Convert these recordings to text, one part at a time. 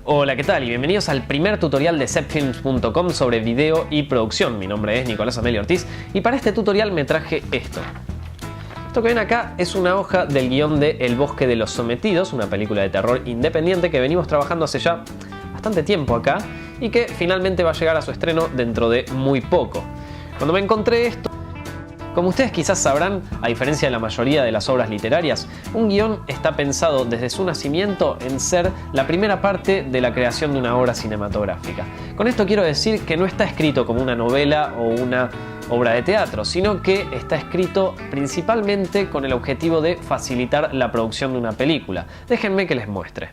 Hola, ¿qué tal? Y bienvenidos al primer tutorial de zepfilms.com sobre video y producción. Mi nombre es Nicolás Amelio Ortiz y para este tutorial me traje esto. Esto que ven acá es una hoja del guión de El bosque de los sometidos, una película de terror independiente que venimos trabajando hace ya bastante tiempo acá y que finalmente va a llegar a su estreno dentro de muy poco. Cuando me encontré esto, como ustedes quizás sabrán, a diferencia de la mayoría de las obras literarias, un guión está pensado desde su nacimiento en ser la primera parte de la creación de una obra cinematográfica. Con esto quiero decir que no está escrito como una novela o una obra de teatro, sino que está escrito principalmente con el objetivo de facilitar la producción de una película. Déjenme que les muestre.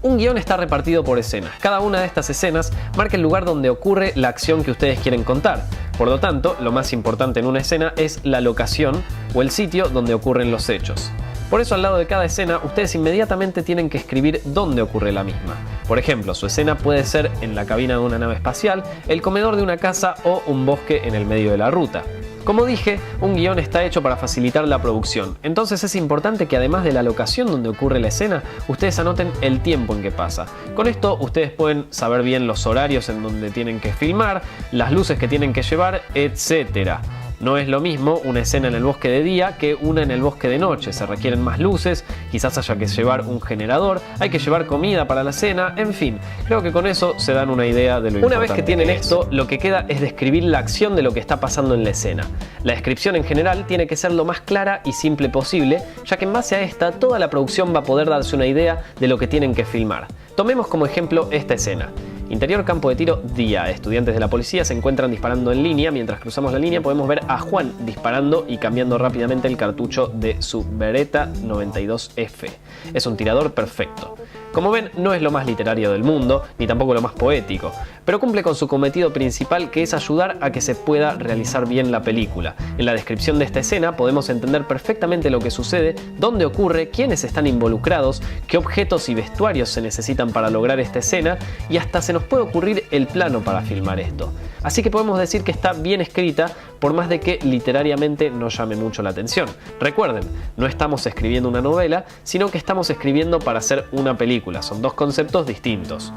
Un guión está repartido por escenas. Cada una de estas escenas marca el lugar donde ocurre la acción que ustedes quieren contar. Por lo tanto, lo más importante en una escena es la locación o el sitio donde ocurren los hechos. Por eso, al lado de cada escena, ustedes inmediatamente tienen que escribir dónde ocurre la misma. Por ejemplo, su escena puede ser en la cabina de una nave espacial, el comedor de una casa o un bosque en el medio de la ruta. Como dije, un guión está hecho para facilitar la producción, entonces es importante que además de la locación donde ocurre la escena, ustedes anoten el tiempo en que pasa. Con esto ustedes pueden saber bien los horarios en donde tienen que filmar, las luces que tienen que llevar, etc. No es lo mismo una escena en el bosque de día que una en el bosque de noche. Se requieren más luces, quizás haya que llevar un generador, hay que llevar comida para la cena, en fin. Creo que con eso se dan una idea de lo importante. Una vez que tienen esto, lo que queda es describir la acción de lo que está pasando en la escena. La descripción en general tiene que ser lo más clara y simple posible, ya que en base a esta, toda la producción va a poder darse una idea de lo que tienen que filmar. Tomemos como ejemplo esta escena. Interior campo de tiro, día. Estudiantes de la policía se encuentran disparando en línea. Mientras cruzamos la línea podemos ver a Juan disparando y cambiando rápidamente el cartucho de su Beretta 92F. Es un tirador perfecto. Como ven, no es lo más literario del mundo, ni tampoco lo más poético, pero cumple con su cometido principal, que es ayudar a que se pueda realizar bien la película. En la descripción de esta escena podemos entender perfectamente lo que sucede, dónde ocurre, quiénes están involucrados, qué objetos y vestuarios se necesitan para lograr esta escena y hasta se nos puede ocurrir el plano para filmar esto. Así que podemos decir que está bien escrita, por más de que literariamente no llame mucho la atención. Recuerden, no estamos escribiendo una novela, sino que estamos escribiendo para hacer una película. Son dos conceptos distintos.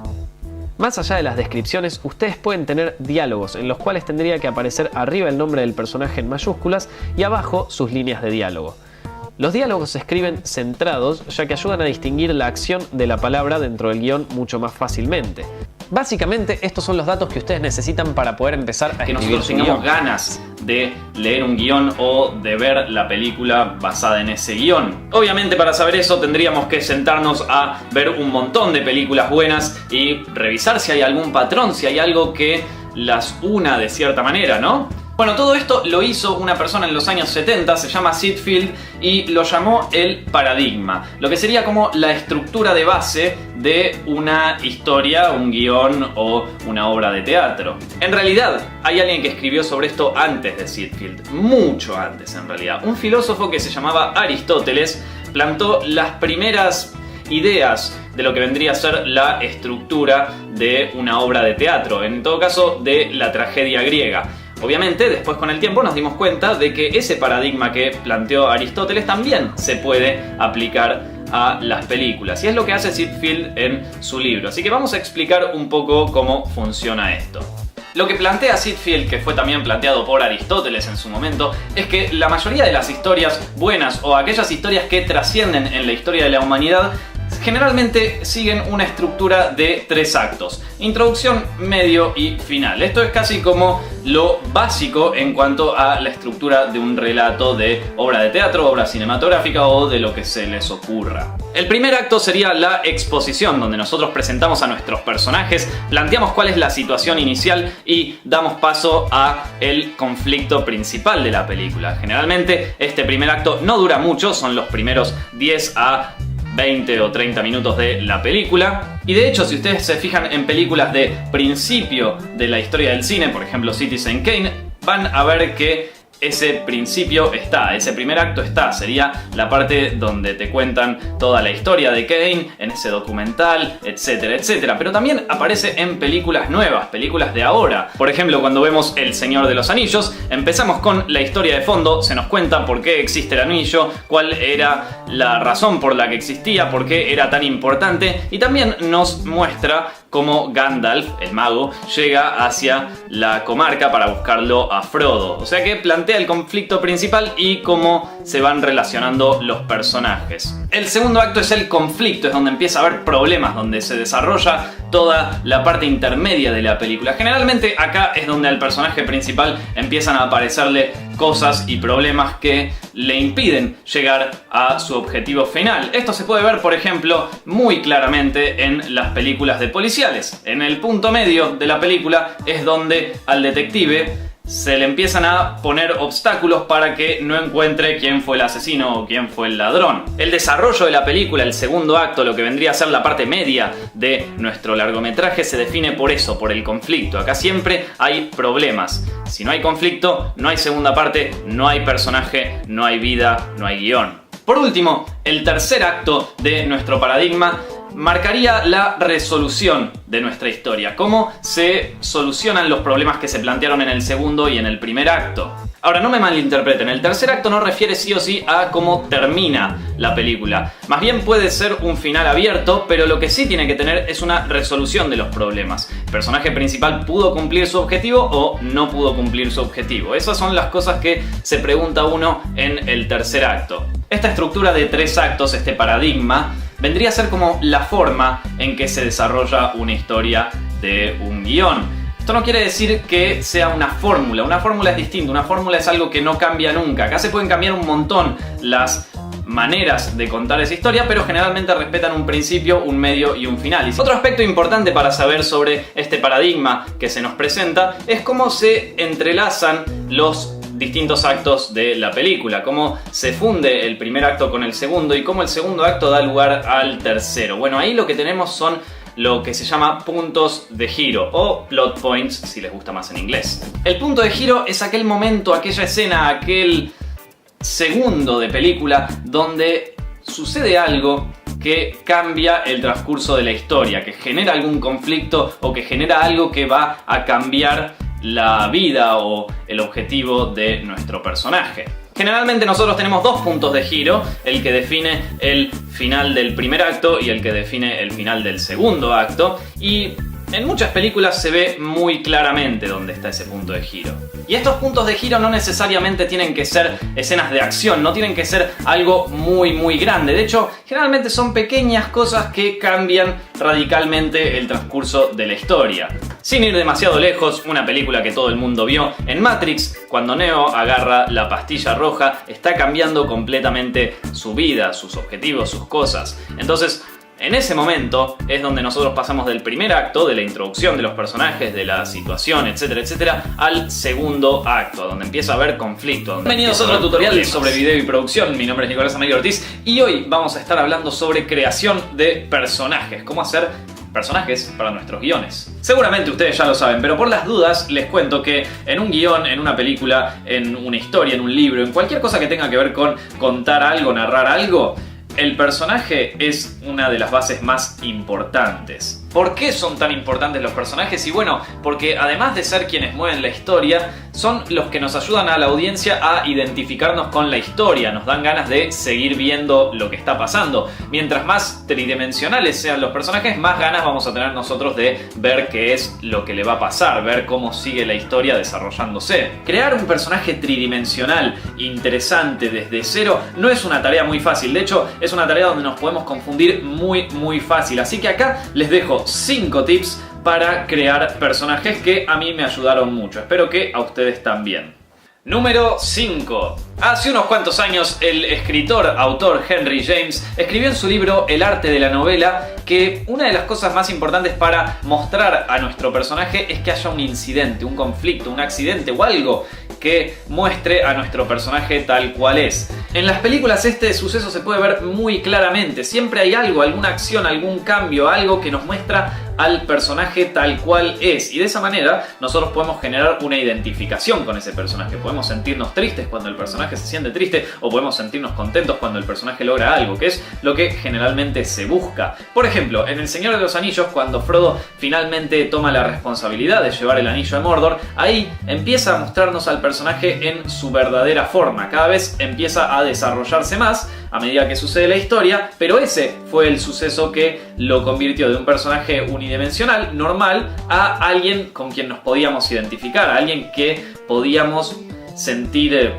Más allá de las descripciones, ustedes pueden tener diálogos en los cuales tendría que aparecer arriba el nombre del personaje en mayúsculas y abajo sus líneas de diálogo. Los diálogos se escriben centrados, ya que ayudan a distinguir la acción de la palabra dentro del guión mucho más fácilmente. Básicamente, estos son los datos que ustedes necesitan para poder empezar a escribir. Que nosotros tengamos ganas de leer un guión o de ver la película basada en ese guión. Obviamente, para saber eso tendríamos que sentarnos a ver un montón de películas buenas y revisar si hay algún patrón, si hay algo que las una de cierta manera, ¿no? Bueno, todo esto lo hizo una persona en los años 70, se llama Sid Field, y lo llamó el paradigma, lo que sería como la estructura de base de una historia, un guión o una obra de teatro. En realidad, hay alguien que escribió sobre esto antes de Sid Field, mucho antes en realidad. Un filósofo que se llamaba Aristóteles plantó las primeras ideas de lo que vendría a ser la estructura de una obra de teatro, en todo caso de la tragedia griega. Obviamente, después con el tiempo nos dimos cuenta de que ese paradigma que planteó Aristóteles también se puede aplicar a las películas. Y es lo que hace Sid Field en su libro. Así que vamos a explicar un poco cómo funciona esto. Lo que plantea Sid Field, que fue también planteado por Aristóteles en su momento, es que la mayoría de las historias buenas o aquellas historias que trascienden en la historia de la humanidad generalmente siguen una estructura de 3 actos: introducción, medio y final. Esto es casi como lo básico en cuanto a la estructura de un relato de obra de teatro, obra cinematográfica o de lo que se les ocurra. El primer acto sería la exposición, donde nosotros presentamos a nuestros personajes, planteamos cuál es la situación inicial y damos paso a el conflicto principal de la película. Generalmente este primer acto no dura mucho, son los primeros 10 a 20 o 30 minutos de la película. Y de hecho, si ustedes se fijan en películas de principio de la historia del cine, por ejemplo Citizen Kane, van a ver que ese principio está, ese primer acto está, sería la parte donde te cuentan toda la historia de Kane, en ese documental, etcétera, etcétera. Pero también aparece en películas nuevas, películas de ahora. Por ejemplo, cuando vemos El Señor de los Anillos, empezamos con la historia de fondo, se nos cuenta por qué existe el anillo, cuál era la razón por la que existía, por qué era tan importante, y también nos muestra cómo Gandalf, el mago, llega hacia la comarca para buscarlo a Frodo. O sea que plantea el conflicto principal y cómo se van relacionando los personajes. El segundo acto es el conflicto, es donde empieza a haber problemas, donde se desarrolla toda la parte intermedia de la película. Generalmente acá es donde al personaje principal empiezan a aparecerle cosas y problemas que le impiden llegar a su objetivo final. Esto se puede ver, por ejemplo, muy claramente en las películas de policiales. En el punto medio de la película es donde al detective se le empiezan a poner obstáculos para que no encuentre quién fue el asesino o quién fue el ladrón. El desarrollo de la película, el segundo acto, lo que vendría a ser la parte media de nuestro largometraje, se define por eso, por el conflicto. Acá siempre hay problemas. Si no hay conflicto, no hay segunda parte, no hay personaje, no hay vida, no hay guión. Por último, el tercer acto de nuestro paradigma marcaría la resolución de nuestra historia, cómo se solucionan los problemas que se plantearon en el segundo y en el primer acto. Ahora, no me malinterpreten, el tercer acto no refiere sí o sí a cómo termina la película. Más bien puede ser un final abierto, pero lo que sí tiene que tener es una resolución de los problemas. El personaje principal pudo cumplir su objetivo o no pudo cumplir su objetivo. Esas son las cosas que se pregunta uno en el tercer acto. Esta estructura de 3 actos, este paradigma, vendría a ser como la forma en que se desarrolla una historia de un guión. Esto no quiere decir que sea una fórmula es distinta, una fórmula es algo que no cambia nunca. Acá se pueden cambiar un montón las maneras de contar esa historia, pero generalmente respetan un principio, un medio y un final. Y otro aspecto importante para saber sobre este paradigma que se nos presenta es cómo se entrelazan los distintos actos de la película, cómo se funde el primer acto con el segundo y cómo el segundo acto da lugar al tercero. Bueno, ahí lo que tenemos son lo que se llama puntos de giro o plot points, si les gusta más en inglés. El punto de giro es aquel momento, aquella escena, aquel segundo de película donde sucede algo que cambia el transcurso de la historia, que genera algún conflicto o que genera algo que va a cambiar la vida o el objetivo de nuestro personaje. Generalmente nosotros tenemos 2 puntos de giro, el que define el final del primer acto y el que define el final del segundo acto, y en muchas películas se ve muy claramente dónde está ese punto de giro. Y estos puntos de giro no necesariamente tienen que ser escenas de acción, no tienen que ser algo muy grande. De hecho, generalmente son pequeñas cosas que cambian radicalmente el transcurso de la historia. Sin ir demasiado lejos, una película que todo el mundo vio, en Matrix, cuando Neo agarra la pastilla roja, está cambiando completamente su vida, sus objetivos, sus cosas. Entonces, en ese momento es donde nosotros pasamos del primer acto, de la introducción de los personajes, de la situación, etcétera, etcétera, al segundo acto, donde empieza a haber conflicto. Bienvenidos a otro tutorial sobre video y producción. Mi nombre es Nicolás Amelio Ortiz y hoy vamos a estar hablando sobre creación de personajes, cómo hacer personajes para nuestros guiones. Seguramente ustedes ya lo saben, pero por las dudas les cuento que en un guión, en una película, en una historia, en un libro, en cualquier cosa que tenga que ver con contar algo, narrar algo, el personaje es una de las bases más importantes. ¿Por qué son tan importantes los personajes? Y bueno, porque además de ser quienes mueven la historia, son los que nos ayudan a la audiencia a identificarnos con la historia, nos dan ganas de seguir viendo lo que está pasando. Mientras más tridimensionales sean los personajes, más ganas vamos a tener nosotros de ver qué es lo que le va a pasar, ver cómo sigue la historia desarrollándose. Crear un personaje tridimensional, interesante, desde cero, no es una tarea muy fácil. De hecho, es una tarea donde nos podemos confundir muy fácil. Así que acá les dejo 5 tips para crear personajes que a mí me ayudaron mucho. Espero que a ustedes también. Número 5. Hace unos cuantos años el autor Henry James escribió en su libro El arte de la novela que una de las cosas más importantes para mostrar a nuestro personaje es que haya un incidente, un conflicto, un accidente o algo que muestre a nuestro personaje tal cual es. En las películas este suceso se puede ver muy claramente. Siempre hay algo, alguna acción, algún cambio, algo que nos muestra al personaje tal cual es, y de esa manera nosotros podemos generar una identificación con ese personaje. Podemos sentirnos tristes cuando el personaje se siente triste, o podemos sentirnos contentos cuando el personaje logra algo, que es lo que generalmente se busca. Por ejemplo, en El Señor de los Anillos, cuando Frodo finalmente toma la responsabilidad de llevar el anillo a Mordor, ahí empieza a mostrarnos al personaje en su verdadera forma. Cada vez empieza a desarrollarse más a medida que sucede la historia, pero ese fue el suceso que lo convirtió de un personaje unidimensional, normal, a alguien con quien nos podíamos identificar, a alguien que podíamos sentir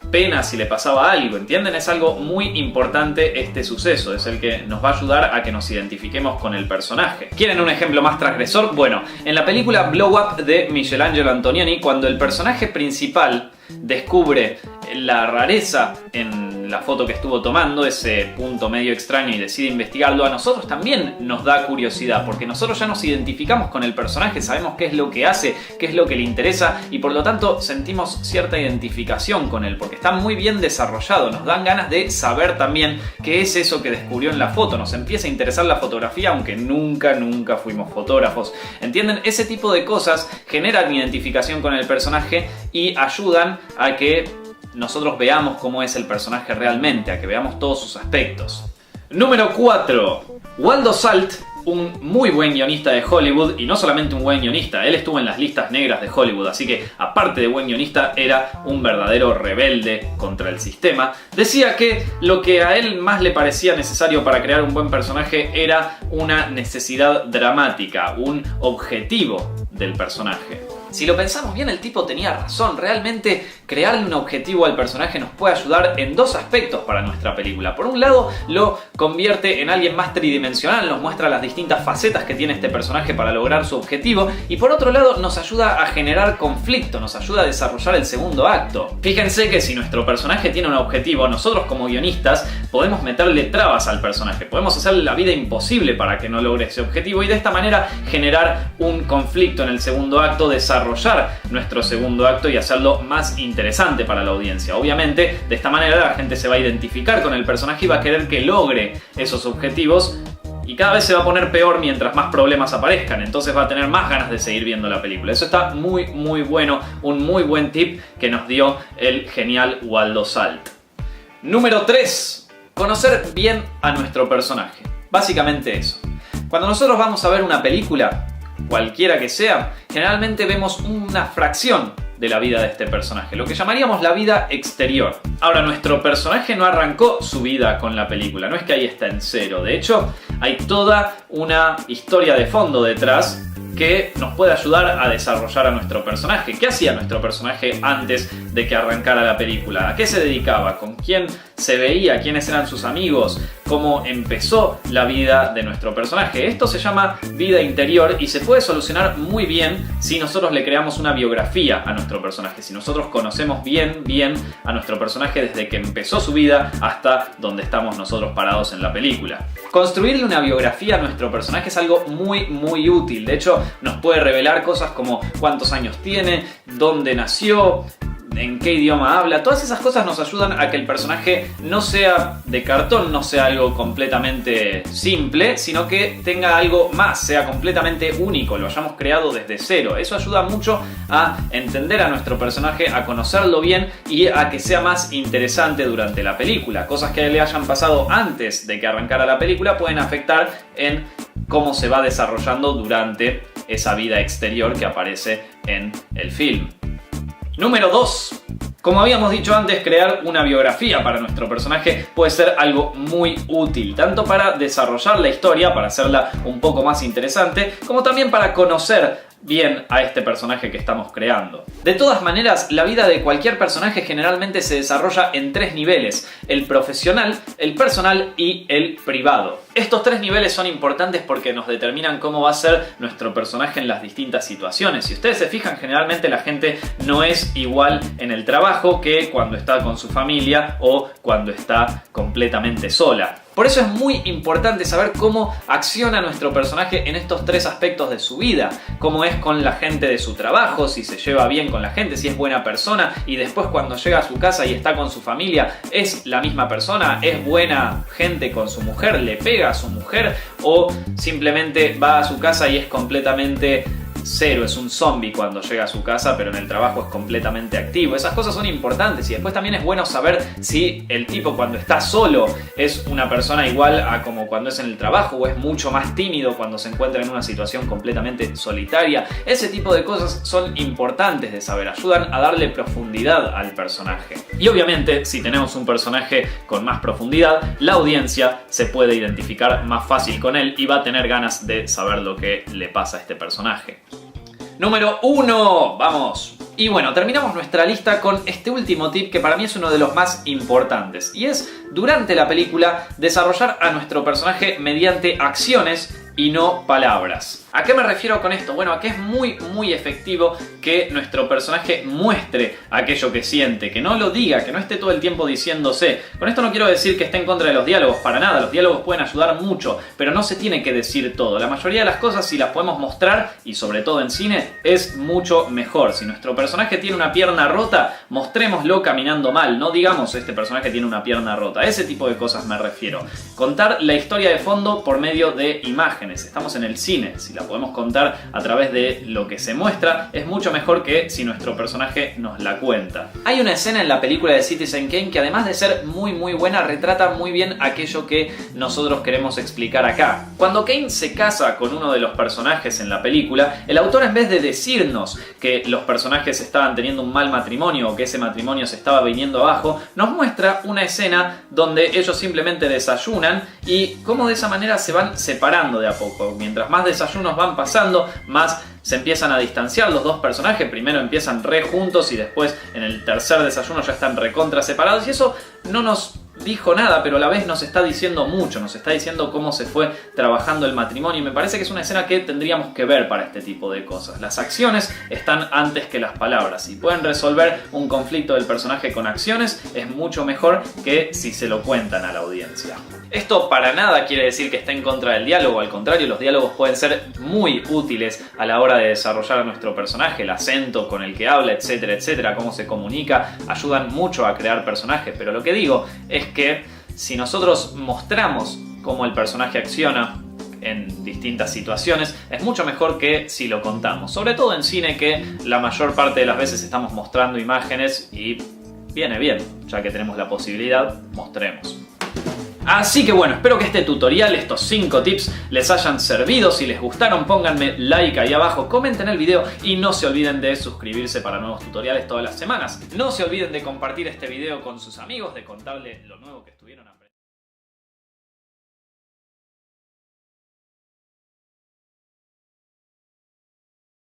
pena si le pasaba algo, ¿entienden? Es algo muy importante este suceso, es el que nos va a ayudar a que nos identifiquemos con el personaje. ¿Quieren un ejemplo más transgresor? Bueno, en la película Blow Up de Michelangelo Antonioni, cuando el personaje principal descubre la rareza en la foto que estuvo tomando, ese punto medio extraño, y decide investigarlo, a nosotros también nos da curiosidad, porque nosotros ya nos identificamos con el personaje, sabemos qué es lo que hace, qué es lo que le interesa, y por lo tanto sentimos cierta identificación con él, porque está muy bien desarrollado. Nos dan ganas de saber también qué es eso que descubrió en la foto, nos empieza a interesar la fotografía, aunque nunca fuimos fotógrafos. ¿Entienden? Ese tipo de cosas generan identificación con el personaje y ayudan a que nosotros veamos cómo es el personaje realmente, a que veamos todos sus aspectos. Número 4. Waldo Salt, un muy buen guionista de Hollywood, y no solamente un buen guionista, él estuvo en las listas negras de Hollywood, así que aparte de buen guionista era un verdadero rebelde contra el sistema. Decía que lo que a él más le parecía necesario para crear un buen personaje era una necesidad dramática, un objetivo del personaje. Si lo pensamos bien, el tipo tenía razón. Realmente crearle un objetivo al personaje nos puede ayudar en dos aspectos para nuestra película. Por un lado, lo convierte en alguien más tridimensional, nos muestra las distintas facetas que tiene este personaje para lograr su objetivo, y por otro lado nos ayuda a generar conflicto, nos ayuda a desarrollar el segundo acto. Fíjense que si nuestro personaje tiene un objetivo, nosotros como guionistas podemos meterle trabas al personaje, podemos hacerle la vida imposible para que no logre ese objetivo, y de esta manera generar un conflicto en el segundo acto, desarrollar nuestro segundo acto y hacerlo más interesante para la audiencia. Obviamente, de esta manera la gente se va a identificar con el personaje y va a querer que logre esos objetivos, y cada vez se va a poner peor mientras más problemas aparezcan, entonces va a tener más ganas de seguir viendo la película. Eso está muy bueno, un muy buen tip que nos dio el genial Waldo Salt. Número 3. Conocer bien a nuestro personaje. Básicamente eso. Cuando nosotros vamos a ver una película, cualquiera que sea, generalmente vemos una fracción de la vida de este personaje, lo que llamaríamos la vida exterior. Ahora, nuestro personaje no arrancó su vida con la película, no es que ahí está en cero. De hecho, hay toda una historia de fondo detrás que nos puede ayudar a desarrollar a nuestro personaje. ¿Qué hacía nuestro personaje antes de que arrancara la película? ¿A qué se dedicaba? ¿Con quién se veía? ¿Quiénes eran sus amigos? ¿Cómo empezó la vida de nuestro personaje? Esto se llama vida interior y se puede solucionar muy bien si nosotros le creamos una biografía a nuestro personaje, si nosotros conocemos bien a nuestro personaje desde que empezó su vida hasta donde estamos nosotros parados en la película. Construirle una biografía a nuestro personaje es algo muy útil. De hecho, nos puede revelar cosas como cuántos años tiene, dónde nació, en qué idioma habla. Todas esas cosas nos ayudan a que el personaje no sea de cartón, no sea algo completamente simple, sino que tenga algo más, sea completamente único, lo hayamos creado desde cero. Eso ayuda mucho a entender a nuestro personaje, a conocerlo bien y a que sea más interesante durante la película. Cosas que le hayan pasado antes de que arrancara la película pueden afectar en cómo se va desarrollando durante esa vida exterior que aparece en el film. Número 2. Como habíamos dicho antes, crear una biografía para nuestro personaje puede ser algo muy útil, tanto para desarrollar la historia, para hacerla un poco más interesante, como también para conocer bien a este personaje que estamos creando. De todas maneras, la vida de cualquier personaje generalmente se desarrolla en 3 niveles: el profesional, el personal y el privado. Estos 3 niveles son importantes porque nos determinan cómo va a ser nuestro personaje en las distintas situaciones. Si ustedes se fijan, generalmente la gente no es igual en el trabajo que cuando está con su familia o cuando está completamente sola. Por eso es muy importante saber cómo acciona nuestro personaje en estos tres aspectos de su vida. Cómo es con la gente de su trabajo, si se lleva bien con la gente, si es buena persona, y después cuando llega a su casa y está con su familia, ¿es la misma persona? ¿Es buena gente con su mujer? ¿Le pega a su mujer? ¿O simplemente va a su casa y es completamente cero, es un zombie cuando llega a su casa, pero en el trabajo es completamente activo? Esas cosas son importantes, y después también es bueno saber si el tipo cuando está solo es una persona igual a como cuando es en el trabajo, o es mucho más tímido cuando se encuentra en una situación completamente solitaria. Ese tipo de cosas son importantes de saber, ayudan a darle profundidad al personaje. Y obviamente, si tenemos un personaje con más profundidad, la audiencia se puede identificar más fácil con él y va a tener ganas de saber lo que le pasa a este personaje. Número 1, vamos. Y bueno, terminamos nuestra lista con este último tip que para mí es uno de los más importantes, y es, durante la película, desarrollar a nuestro personaje mediante acciones y no palabras. ¿A qué me refiero con esto? Bueno, a que es muy efectivo que nuestro personaje muestre aquello que siente, que no lo diga, que no esté todo el tiempo diciéndose. Con esto no quiero decir que esté en contra de los diálogos, para nada, los diálogos pueden ayudar mucho, pero no se tiene que decir todo. La mayoría de las cosas, si las podemos mostrar, y sobre todo en cine, es mucho mejor. Si nuestro personaje tiene una pierna rota, mostrémoslo caminando mal, no digamos este personaje tiene una pierna rota. A ese tipo de cosas me refiero. Contar la historia de fondo por medio de imágenes. Estamos en el cine, si la podemos contar a través de lo que se muestra, es mucho mejor que si nuestro personaje nos la cuenta. Hay una escena en la película de Citizen Kane que, además de ser muy buena, retrata muy bien aquello que nosotros queremos explicar acá. Cuando Kane se casa con uno de los personajes en la película, el autor, en vez de decirnos que los personajes estaban teniendo un mal matrimonio o que ese matrimonio se estaba viniendo abajo, nos muestra una escena donde ellos simplemente desayunan y cómo de esa manera se van separando de a poco. Mientras más desayunos van pasando, más se empiezan a distanciar los dos personajes. Primero empiezan re juntos y después en el tercer desayuno ya están recontra separados, y eso no nos dijo nada, pero a la vez nos está diciendo mucho, nos está diciendo cómo se fue trabajando el matrimonio, y me parece que es una escena que tendríamos que ver para este tipo de cosas. Las acciones están antes que las palabras. Si pueden resolver un conflicto del personaje con acciones, es mucho mejor que si se lo cuentan a la audiencia. Esto para nada quiere decir que esté en contra del diálogo, al contrario, los diálogos pueden ser muy útiles a la hora de desarrollar a nuestro personaje, el acento con el que habla, etcétera, etcétera, cómo se comunica, ayudan mucho a crear personajes, pero lo que digo es que si nosotros mostramos cómo el personaje acciona en distintas situaciones, es mucho mejor que si lo contamos, sobre todo en cine, que la mayor parte de las veces estamos mostrando imágenes y viene bien, ya que tenemos la posibilidad, mostremos. Así que bueno, espero que este tutorial, estos 5 tips, les hayan servido. Si les gustaron, pónganme like ahí abajo, comenten el video y no se olviden de suscribirse para nuevos tutoriales todas las semanas. No se olviden de compartir este video con sus amigos, de contarle lo nuevo que estuvieron aprendiendo.